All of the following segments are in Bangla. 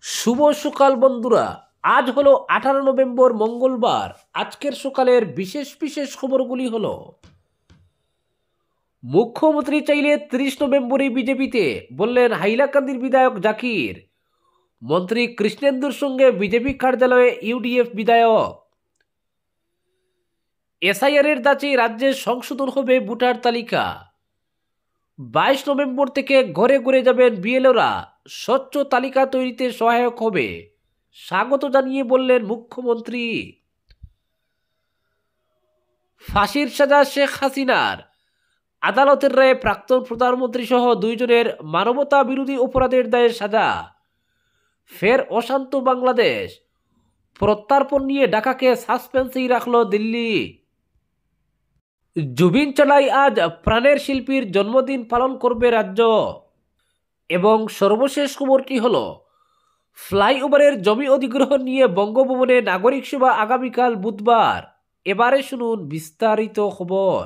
শুভ সকাল বন্ধুরা। আজ হলো 18 নভেম্বর মঙ্গলবার। আজকের সকালের বিশেষ বিশেষ খবরগুলি হলো: মুখ্যমন্ত্রী চাইলে 30 নভেম্বরই বিজেপিতে, বললেন হাইলাকান্দির বিধায়ক জাকির। মন্ত্রী কৃষ্ণেন্দুর সঙ্গে বিজেপি কার্যালয়ে ইউডিএফ বিধায়ক। এসআইআরের ধাঁচে রাজ্যে সংশোধন হবে ভোটার তালিকা। 22 নভেম্বর থেকে ঘরে ঘরে যাবেন বিএলওরা, স্বচ্ছ তালিকা তৈরিতে সহায়ক হবে, স্বাগত জানিয়ে বললেন মুখ্যমন্ত্রী। ফাঁসির সাজা শেখ হাসিনার, আদালতের রায়ে প্রাক্তন প্রধানমন্ত্রী সহ দুইজনের মানবতা বিরোধী অপরাধের দায়ে সাজা। ফের অশান্ত বাংলাদেশ, প্রত্যার্পণ নিয়ে ঢাকাকে সাসপেন্সেই রাখল দিল্লি। জুবিন চলাই আজ প্রাণের শিল্পীর জন্মদিন পালন করবে রাজ্য। এবং সর্বশেষ খবরটি হল, ফ্লাইওভারের জমি অধিগ্রহণ নিয়ে বঙ্গভবনে নাগরিক সভা আগামীকাল বুধবার। এবারে শুনুন বিস্তারিত খবর।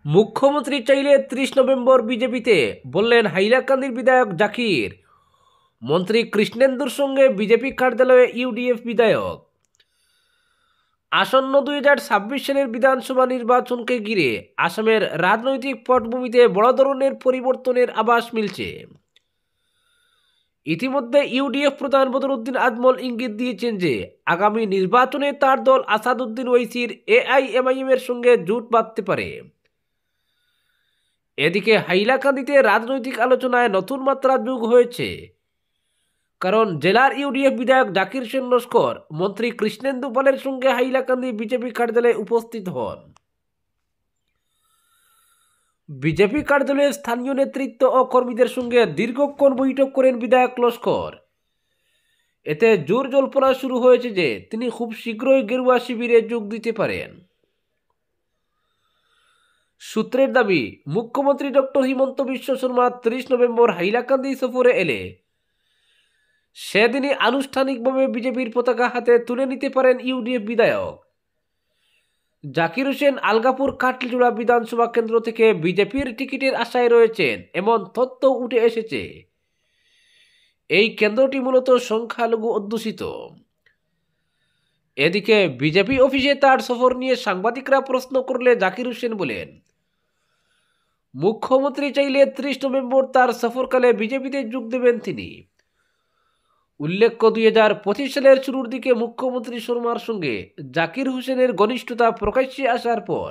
মুখ্যমন্ত্রী চাইলে 30 নভেম্বর বিজেপিতে, বললেন হাইলাকান্দির বিধায়ক জাকির। মন্ত্রী কৃষ্ণেন্দুর সঙ্গে বিজেপি কার্যালয়ে ইউডিএফ বিধায়ক। আসন্ন 2026 সালের বিধানসভা নির্বাচনকে ঘিরে আসামের রাজনৈতিক পটভূমিতে বড় ধরনের পরিবর্তনের আভাস মিলছে। ইতিমধ্যে ইউডিএফ প্রধান বদরুদ্দিন আজমল ইঙ্গিত দিয়েছেন যে আগামী নির্বাচনে তার দল আসাদুদ্দিন ওয়াইসির এআইএমআইএম এর সঙ্গে জোট বাঁধতে পারে। এদিকে হাইলাকান্দিতে রাজনৈতিক আলোচনায় নতুন মাত্রা যোগ হয়েছে, কারণ জেলার ইউডিএফ বিধায়ক জাকির হোসেন লস্কর মন্ত্রী কৃষ্ণেন্দু পালের সঙ্গে হাইলাকান্দি বিজেপি কার্যালয়ে উপস্থিত হন। বিজেপি কার্যালয়ে স্থানীয় নেতৃত্ব ও কর্মীদের সঙ্গে দীর্ঘক্ষণ বৈঠক করেন বিধায়ক লস্কর। এতে জোর জল্পনা শুরু হয়েছে যে তিনি খুব শীঘ্রই গেরুয়া শিবিরে যোগ দিতে পারেন। সূত্রের দাবি, মুখ্যমন্ত্রী ডক্টর হিমন্ত বিশ্ব শর্মা 30 নভেম্বর হাইলাকান্দি সফরে এলে সেদিনই আনুষ্ঠানিকভাবে বিজেপির পতাকা হাতে তুলে নিতে পারেন ইউডিএফ বিধায়ক জাকির হোসেন। আলগাপুর কাটলিজোড়া বিধানসভা কেন্দ্র থেকে বিজেপির টিকিটের আশায় রয়েছেন এমন তথ্য উঠে এসেছে। এই কেন্দ্রটি মূলত সংখ্যালঘু অধ্যুষিত। এদিকে বিজেপি অফিসে তার সফর নিয়ে সাংবাদিকরা প্রশ্ন করলে জাকির হোসেন বলেন, মুখ্যমন্ত্রী চাইলে 30 নভেম্বর তার সফরকালে বিজেপিতে যোগ দেবেন তিনি। উল্লেখ্য, 2025 সালের শুরুর দিকে মুখ্যমন্ত্রী শর্মার সঙ্গে জাকির হোসেনের ঘনিষ্ঠতা প্রকাশ্যে আসার পর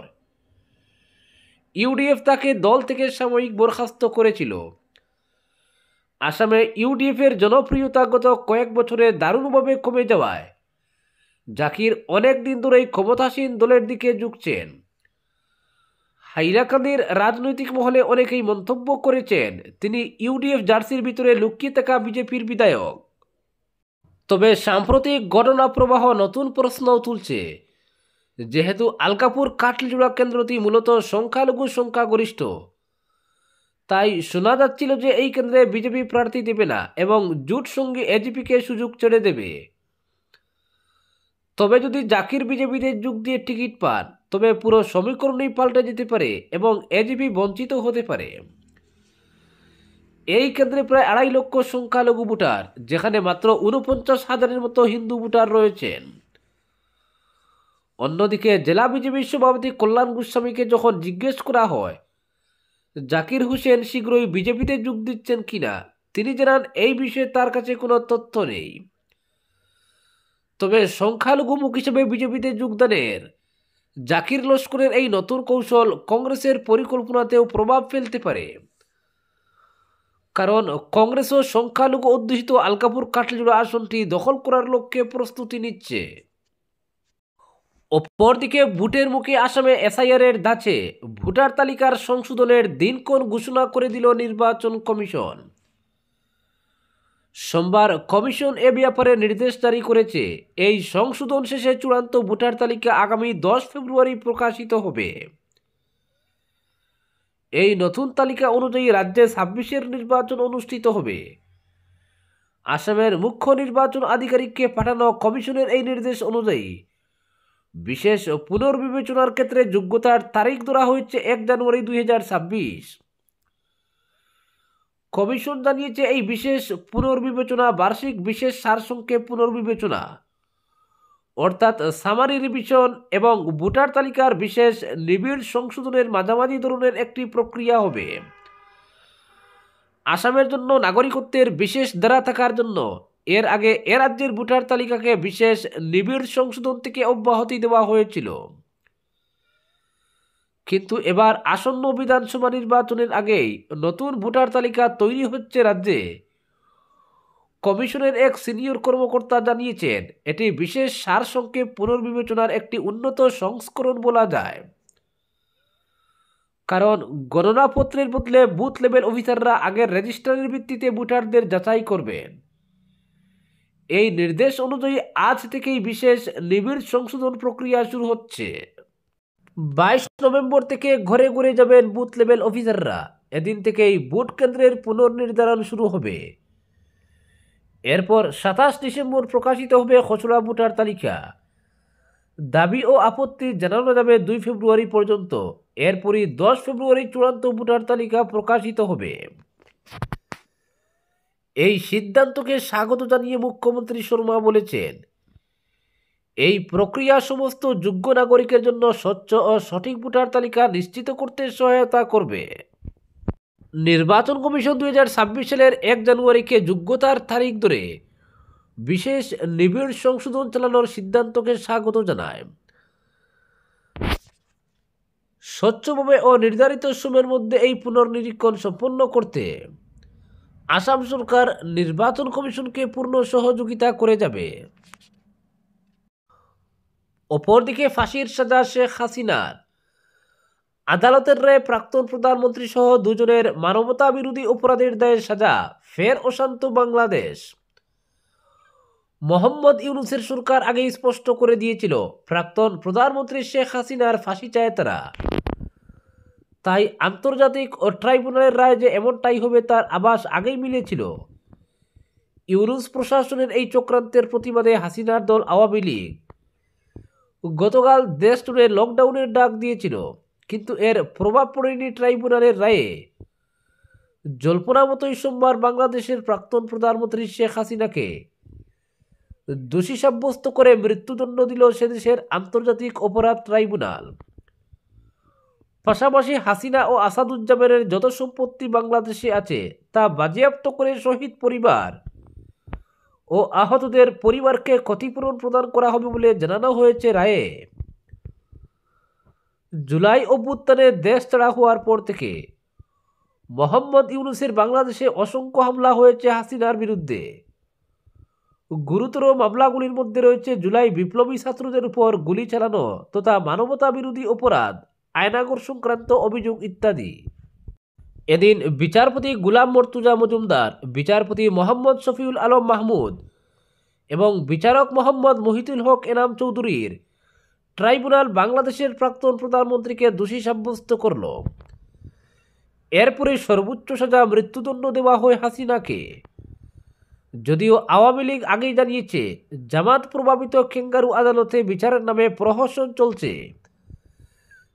ইউডিএফ তাকে দল থেকে সাময়িক বরখাস্ত করেছিল। আসামে ইউডিএফের জনপ্রিয়তা গত কয়েক বছরে দারুণভাবে কমে যাওয়ায় জাকির অনেক দিন ধরেই ক্ষমতাসীন দলের দিকে ঝুঁকছেন। হাইলাকান্দির রাজনৈতিক মহলে অনেকেই মন্তব্য করেছেন তিনি ইউডিএফ জার্সির ভিতরে লুকিয়ে থাকা বিজেপির বিধায়ক। তবে সাম্প্রতিক ঘটনা প্রবাহ নতুন প্রশ্ন তুলছে। যেহেতু আলগাপুর কাটলিজোড়া কেন্দ্রটি মূলত সংখ্যালঘু সংখ্যাগরিষ্ঠ, তাই শোনা যাচ্ছিল যে এই কেন্দ্রে বিজেপি প্রার্থী দেবে না এবং জোট সঙ্গী এজিপিকে সুযোগ ছেড়ে দেবে। তবে যদি জাকির বিজেপিতে যোগ দিয়ে টিকিট পান, তবে পুরো সমীকরণই পাল্টে যেতে পারে এবং এজিপি বঞ্চিত হতে পারে। এই কেন্দ্রে প্রায় 2.5 লক্ষ সংখ্যালঘু ভোটার, যেখানে মাত্র 49,000-এর মতো হিন্দু ভোটার রয়েছেন। অন্যদিকে জেলা বিজেপির সভাপতি কল্যাণ গোস্বামীকে যখন জিজ্ঞেস করা হয় জাকির হোসেন শীঘ্রই বিজেপিতে যোগ দিচ্ছেন কিনা, তিনি জানান এই বিষয়ে তার কাছে কোনো তথ্য নেই। তবে সংখ্যালঘু মুখ হিসেবে বিজেপিতে যোগদানের জাকির লস্করের এই নতুন কৌশল কংগ্রেসের পরিকল্পনাতেও প্রভাব ফেলতে পারে, কারণ কংগ্রেসও সংখ্যালঘু অধ্যুষিত আলগাপুর কাটলিজোড়া আসনটি দখল করার লক্ষ্যে প্রস্তুতি নিচ্ছে। অপরদিকে ভোটের মুখে আসামে এসআইআরের ধাঁচে ভোটার তালিকার সংশোধনের দিনক্ষণ ঘোষণা করে দিল নির্বাচন কমিশন। সোমবার কমিশন এ ব্যাপারে নির্দেশ জারি করেছে। এই সংশোধন শেষে চূড়ান্ত ভোটার তালিকা আগামী 10 ফেব্রুয়ারি প্রকাশিত হবে। এই নতুন তালিকা অনুযায়ী রাজ্যে 26-এর নির্বাচন অনুষ্ঠিত হবে। আসামের মুখ্য নির্বাচন আধিকারিককে পাঠানো কমিশনের এই নির্দেশ অনুযায়ী বিশেষ পুনর্বিবেচনার ক্ষেত্রে যোগ্যতার তারিখ ধরা হয়েছে 1 জানুয়ারি 2026। কমিশন জানিয়েছে এই বিশেষ পুনর্বিবেচনা বার্ষিক বিশেষ সারসংক্ষেপ পুনর্বিবেচনা অর্থাৎ সামারি রিভিশন এবং ভোটার তালিকার বিশেষ নিবিড় সংশোধনের মাঝামাঝি ধরনের একটি প্রক্রিয়া হবে। আসামের জন্য নাগরিকত্বের বিশেষ ধারা থাকার জন্য এর আগে এ রাজ্যের ভোটার তালিকাকে বিশেষ নিবিড় সংশোধন থেকে অব্যাহতি দেওয়া হয়েছিল, কিন্তু এবার আসন্ন বিধানসভা নির্বাচনের আগেই নতুন ভোটার তালিকা তৈরি হচ্ছে রাজ্যে। কমিশনের এক সিনিয়র কর্মকর্তা জানিয়েছেন এটি বিশেষ সারসংক্ষেপ পুনর্বিবেচনার একটি উন্নত সংস্করণ বলা যায়, কারণ গণনাপত্রের বদলে বুথ লেভেল অফিসাররা আগের রেজিস্ট্রারের ভিত্তিতে ভোটারদের যাচাই করবেন। এই নির্দেশ অনুযায়ী আজ থেকেই বিশেষ নিবিড় সংশোধন প্রক্রিয়া শুরু হচ্ছে। 22 নভেম্বর থেকে ঘরে ঘরে যাবেন বুথ লেভেল অফিসাররা। এদিন থেকেই ভোট কেন্দ্রের পুনর্নির্ধারণ শুরু হবে। এরপর 27 ডিসেম্বর প্রকাশিত হবে খসড়া ভোটার তালিকা। দাবি ও আপত্তি জানানো যাবে 2 ফেব্রুয়ারি পর্যন্ত। এরপরই 10 ফেব্রুয়ারি চূড়ান্ত ভোটার তালিকা প্রকাশিত হবে। এই সিদ্ধান্তকে স্বাগত জানিয়ে মুখ্যমন্ত্রী শর্মা বলেছেন, এই প্রক্রিয়া সমস্ত যোগ্য নাগরিকের জন্য স্বচ্ছ ও সঠিক ভোটার তালিকা নিশ্চিত করতে সহায়তা করবে। নির্বাচন কমিশন 2026 সালের 1 জানুয়ারিকে যোগ্যতার তারিখ ধরে বিশেষ নিবিড় সংশোধন চালানোর সিদ্ধান্তকে স্বাগত জানায়। স্বচ্ছভাবে ও নির্ধারিত সময়ের মধ্যে এই পুনর্নিরীক্ষণ সম্পন্ন করতে আসাম সরকার নির্বাচন কমিশনকে পূর্ণ সহযোগিতা করে যাবে। অপরদিকে ফাঁসির সাজা শেখ হাসিনার। আদালতের রায়ে প্রাক্তন প্রধানমন্ত্রী সহ 2 জনের মানবতা বিরোধী অপরাধের দায়ে সাজা, ফের অশান্ত বাংলাদেশ। মোহাম্মদ ইউনূসের সরকার আগেই স্পষ্ট করে দিয়েছিল প্রাক্তন প্রধানমন্ত্রী শেখ হাসিনার ফাঁসি চায় তারা। তাই আন্তর্জাতিক ট্রাইব্যুনালের রায় যে এমনটাই হবে তার আভাস আগেই মিলেছিল। ইউনূস প্রশাসনের এই চক্রান্তের প্রতিবাদে হাসিনার দল আওয়ামী লীগ গতকাল দেশ জুড়ে লকডাউনের ডাক দিয়েছিল, কিন্তু এর প্রভাব পড়েনি ট্রাইব্যুনালের রায়ে। জল্পনা মতোই সোমবার বাংলাদেশের প্রাক্তন প্রধানমন্ত্রী শেখ হাসিনাকে দোষী সাব্যস্ত করে মৃত্যুদণ্ড দিল সেদেশের আন্তর্জাতিক অপরাধ ট্রাইব্যুনাল। পাশাপাশি হাসিনা ও আসাদুজ্জামানের যত সম্পত্তি বাংলাদেশে আছে তা বাজেয়াপ্ত করে শহীদ পরিবার ও আহতদের পরিবারকে ক্ষতিপূরণ প্রদান করা হবে বলে জানানো হয়েছে রায়ে। জুলাই অভ্যুত্থানে দেশ ছাড়া হওয়ার পর থেকে মোহাম্মদ ইউনূসের বাংলাদেশে অসংখ্য হামলা হয়েছে হাসিনার বিরুদ্ধে। গুরুতর মামলাগুলির মধ্যে রয়েছে জুলাই বিপ্লবী ছাত্রদের উপর গুলি চালানো তথা মানবতা বিরোধী অপরাধ, আয়নাগর সংক্রান্ত অভিযোগ ইত্যাদি। এদিন বিচারপতি গুলাম মর্তুজা মজুমদার, বিচারপতি মোহাম্মদ শফিউল আলম মাহমুদ এবং বিচারক মোহাম্মদ মহিতুল হক এনাম চৌধুরীর ট্রাইব্যুনাল বাংলাদেশের প্রাক্তন প্রধানমন্ত্রীকে দোষী সাব্যস্ত করল। এরপরে সর্বোচ্চ সাজা মৃত্যুদণ্ড দেওয়া হয় হাসিনাকে। যদিও আওয়ামী লীগ আগেই জানিয়েছে জামাত প্রভাবিত ক্যাঙ্গারু আদালতে বিচারের নামে প্রহসন চলছে,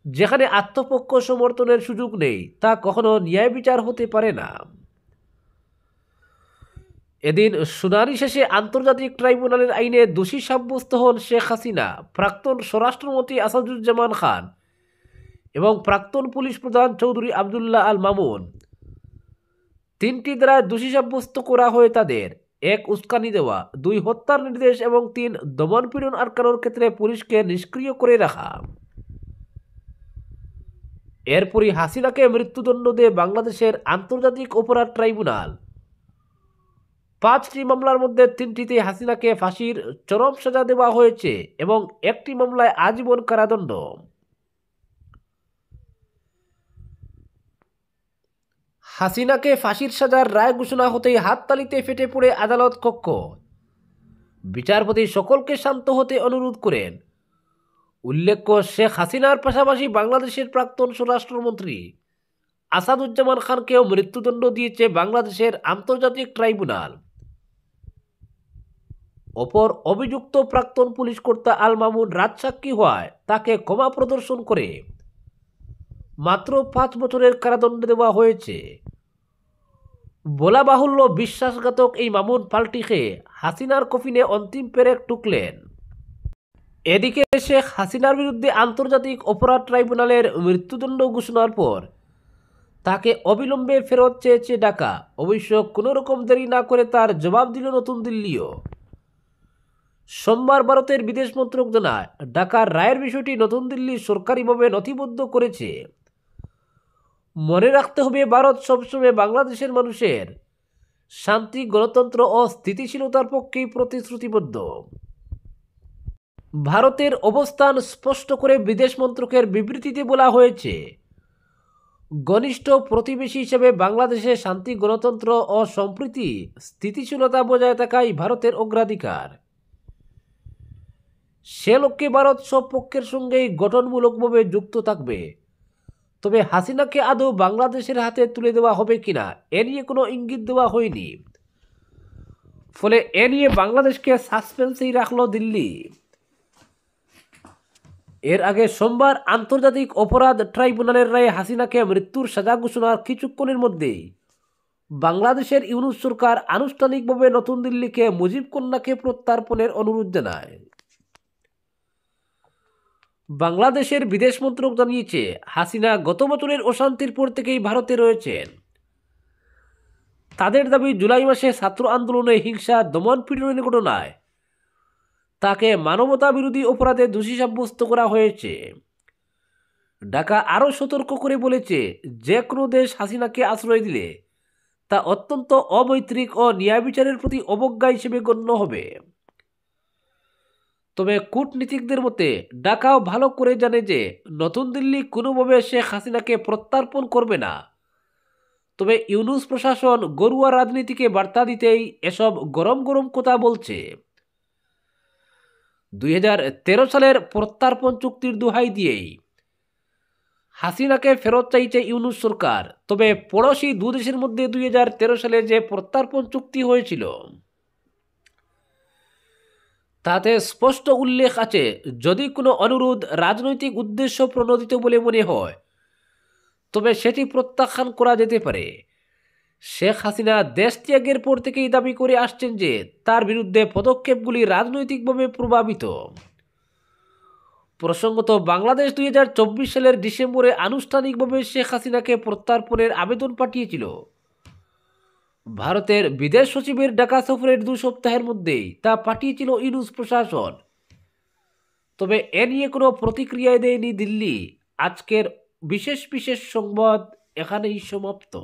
যেখানে আত্মপক্ষ সমর্থনের সুযোগ নেই, তা কখনো ন্যায় বিচার হতে পারে না। এদিন শুনানি শেষে আন্তর্জাতিক ট্রাইব্যুনালের আইনে দোষী সাব্যস্ত হন শেখ হাসিনা, প্রাক্তন স্বরাষ্ট্রমন্ত্রী আসাদুজ্জামান খান এবং প্রাক্তন পুলিশ প্রধান চৌধুরী আবদুল্লাহ আল মামুন। 3টি ধারায় দোষী সাব্যস্ত করা হয় তাদের: 1 উস্কানি দেওয়া, 2 হত্যার নির্দেশ এবং 3 দমনপীড়ন আটকানোর ক্ষেত্রে পুলিশকে নিষ্ক্রিয় করে রাখা। এরপরই হাসিনাকে মৃত্যুদণ্ড দিয়ে বাংলাদেশের আন্তর্জাতিক অপরাধ ট্রাইব্যুনাল। 5টি মামলার মধ্যে 3টিতে হাসিনাকে ফাঁসির চরম সাজা দেওয়া হয়েছে এবং 1টি মামলায় আজীবন কারাদণ্ড। হাসিনাকে ফাঁসির সাজার রায় ঘোষণা হতেই হাততালিতে ফেটে পড়ে আদালত কক্ষ। বিচারপতি সকলকে শান্ত হতে অনুরোধ করেন। উল্লেখ্য, শেখ হাসিনার পাশাপাশি বাংলাদেশের প্রাক্তন স্বরাষ্ট্রমন্ত্রী আসাদুজ্জামান খানকেও মৃত্যুদণ্ড দিয়েছে বাংলাদেশের আন্তর্জাতিক ট্রাইব্যুনাল। অপর অভিযুক্ত প্রাক্তন পুলিশ কর্তা আল মামুন রাজসাক্ষী হওয়ায় তাকে ক্ষমা প্রদর্শন করে মাত্র 5 বছরের কারাদণ্ড দেওয়া হয়েছে। বলা বাহুল্য বিশ্বাসঘাতক এই মামুন পাল্টি খেয়ে হাসিনার কফিনে অন্তিম পেরেক টুকলেন। এদিকে শেখ হাসিনার বিরুদ্ধে আন্তর্জাতিক অপরাধ ট্রাইব্যুনালের মৃত্যুদণ্ড ঘোষণার পর তাকে অবিলম্বে ফেরত চেয়েছে ঢাকা। অবশ্য কোনো রকম দেরি না করে তার জবাব দিল নতুন দিল্লিও। সোমবার ভারতের বিদেশ মন্ত্রক জানায়, ঢাকার রায়ের বিষয়টি নতুন দিল্লি সরকারিভাবে নথিবদ্ধ করেছে। মনে রাখতে হবে, ভারত সবসময় বাংলাদেশের মানুষের শান্তি, গণতন্ত্র ও স্থিতিশীলতার পক্ষেই প্রতিশ্রুতিবদ্ধ। ভারতের অবস্থান স্পষ্ট করে বিদেশ মন্ত্রকের বিবৃতিতে বলা হয়েছে, ঘনিষ্ঠ প্রতিবেশী হিসেবে বাংলাদেশে শান্তি, গণতন্ত্র ও সম্প্রীতি, স্থিতিশীলতা বজায় থাকাই ভারতের অগ্রাধিকার। সে লক্ষ্যে ভারত সব পক্ষের সঙ্গেই গঠনমূলকভাবে যুক্ত থাকবে। তবে হাসিনাকে আদৌ বাংলাদেশের হাতে তুলে দেওয়া হবে কিনা এ নিয়ে কোনো ইঙ্গিত দেওয়া হয়নি। ফলে এ নিয়ে বাংলাদেশকে সাসপেন্সেই রাখল দিল্লি। এর আগে সোমবার আন্তর্জাতিক অপরাধ ট্রাইব্যুনালের রায়ে হাসিনাকে মৃত্যুর সাজা ঘোষণার কিছুক্ষণের মধ্যেই বাংলাদেশের ইউনূস সরকার আনুষ্ঠানিকভাবে নতুন দিল্লিকে মুজিব কন্যাকে প্রত্যর্পণের অনুরোধ জানায়। বাংলাদেশের বিদেশ মন্ত্রক জানিয়েছে, হাসিনা গত বছরের অশান্তির পর থেকেই ভারতে রয়েছেন। তাদের দাবি, জুলাই মাসে ছাত্র আন্দোলনে হিংসা, দমন পীড়নের ঘটনায় তাকে মানবতা বিরোধী অপরাধে দোষী সাব্যস্ত করা হয়েছে। ঢাকা আরও সতর্ক করে বলেছে, যে কোনো দেশ হাসিনাকে আশ্রয় দিলে তা অত্যন্ত অমৈত্রিক ও ন্যায় বিচারের প্রতি অবজ্ঞা হিসেবে গণ্য হবে। তবে কূটনীতিকদের মতে, ঢাকাও ভালো করে জানে যে নতুন দিল্লি কোনোভাবে শেখ হাসিনাকে প্রত্যর্পণ করবে না। তবে ইউনূস প্রশাসন গরুয়া রাজনীতিকে বার্তা দিতেই এসব গরম গরম কথা বলছে। 2013 সালের প্রত্যর্পণ চুক্তির দোহাই দিয়েই হাসিনাকে ফেরত চাইছে ইউনূস সরকার। তবে পড়োশি দুদেশের মধ্যে 2013 সালে যে প্রত্যর্পণ চুক্তি হয়েছিল তাতে স্পষ্ট উল্লেখ আছে, যদি কোনো অনুরোধ রাজনৈতিক উদ্দেশ্য প্রণোদিত বলে মনে হয় তবে সেটি প্রত্যাখ্যান করা যেতে পারে। শেখ হাসিনা দেশ ত্যাগের পর থেকেই দাবি করে আসছেন যে তার বিরুদ্ধে পদক্ষেপগুলি রাজনৈতিকভাবে প্রভাবিত। প্রসঙ্গত, বাংলাদেশ 2024 সালের ডিসেম্বরে আনুষ্ঠানিকভাবে শেখ হাসিনাকে প্রত্যর্পণের আবেদন পাঠিয়েছিল। ভারতের বিদেশ সচিবের ঢাকা সফরের 2 সপ্তাহের মধ্যেই তা পাঠিয়েছিল ইউনূস প্রশাসন। তবে এ নিয়ে কোনো প্রতিক্রিয়া দেয়নি দিল্লি। আজকের বিশেষ সংবাদ এখানেই সমাপ্ত।